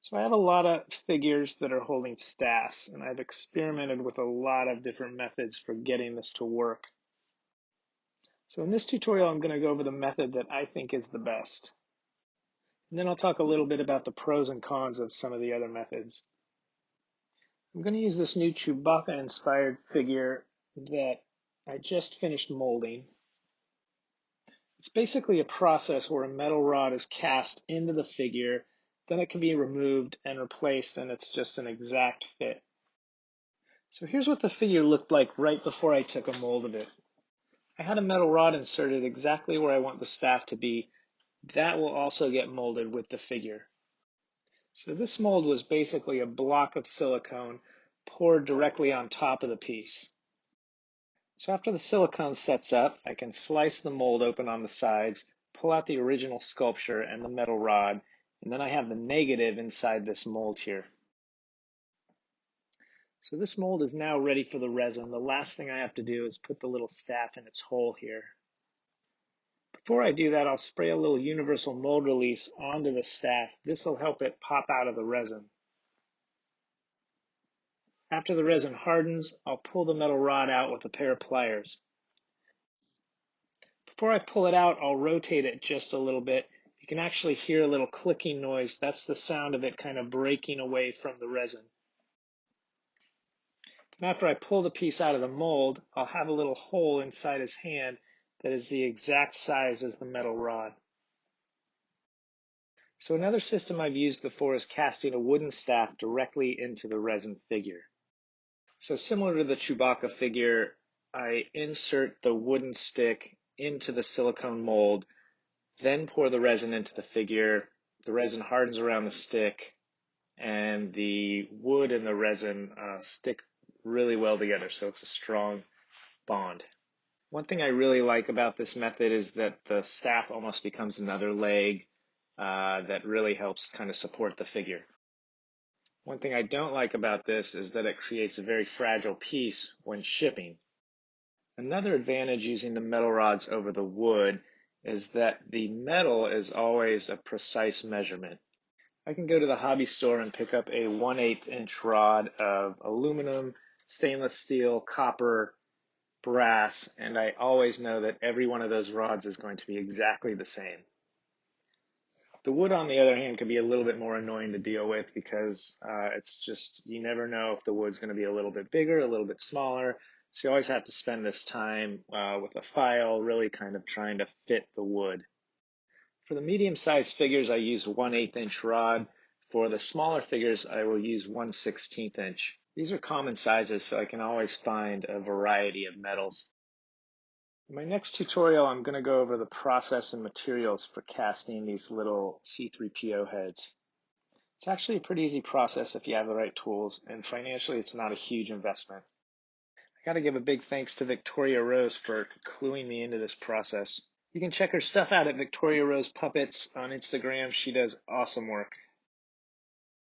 So I have a lot of figures that are holding staffs, and I've experimented with a lot of different methods for getting this to work. So in this tutorial, I'm going to go over the method that I think is the best. And then I'll talk a little bit about the pros and cons of some of the other methods. I'm going to use this new Chewbacca-inspired figure that I just finished molding. It's basically a process where a metal rod is cast into the figure, then it can be removed and replaced, and it's just an exact fit. So here's what the figure looked like right before I took a mold of it. I had a metal rod inserted exactly where I want the staff to be. That will also get molded with the figure. So this mold was basically a block of silicone poured directly on top of the piece. So after the silicone sets up, I can slice the mold open on the sides, pull out the original sculpture and the metal rod, and then I have the negative inside this mold here. So this mold is now ready for the resin. The last thing I have to do is put the little staff in its hole here. Before I do that, I'll spray a little universal mold release onto the staff. This will help it pop out of the resin. After the resin hardens, I'll pull the metal rod out with a pair of pliers. Before I pull it out, I'll rotate it just a little bit. You can actually hear a little clicking noise. That's the sound of it kind of breaking away from the resin. And after I pull the piece out of the mold, I'll have a little hole inside his hand that is the exact size as the metal rod. So another system I've used before is casting a wooden staff directly into the resin figure. So similar to the Chewbacca figure, I insert the wooden stick into the silicone mold, then pour the resin into the figure. The resin hardens around the stick, and the wood and the resin stick really well together, so it's a strong bond. One thing I really like about this method is that the staff almost becomes another leg that really helps kind of support the figure. One thing I don't like about this is that it creates a very fragile piece when shipping. Another advantage using the metal rods over the wood is that the metal is always a precise measurement. I can go to the hobby store and pick up a 1/8 inch rod of aluminum, stainless steel, copper, brass, and I always know that every one of those rods is going to be exactly the same. The wood, on the other hand, can be a little bit more annoying to deal with because it's just, you never know if the wood's going to be a little bit bigger, a little bit smaller. So you always have to spend this time with a file, really kind of trying to fit the wood. For the medium-sized figures, I use 1/8 inch rod. For the smaller figures, I will use 1/16 inch. These are common sizes, so I can always find a variety of metals. In my next tutorial, I'm going to go over the process and materials for casting these little C3PO heads. It's actually a pretty easy process if you have the right tools, and financially, it's not a huge investment. I got to give a big thanks to Victoria Rose for cluing me into this process. You can check her stuff out at Victoria Rose Puppets on Instagram. She does awesome work.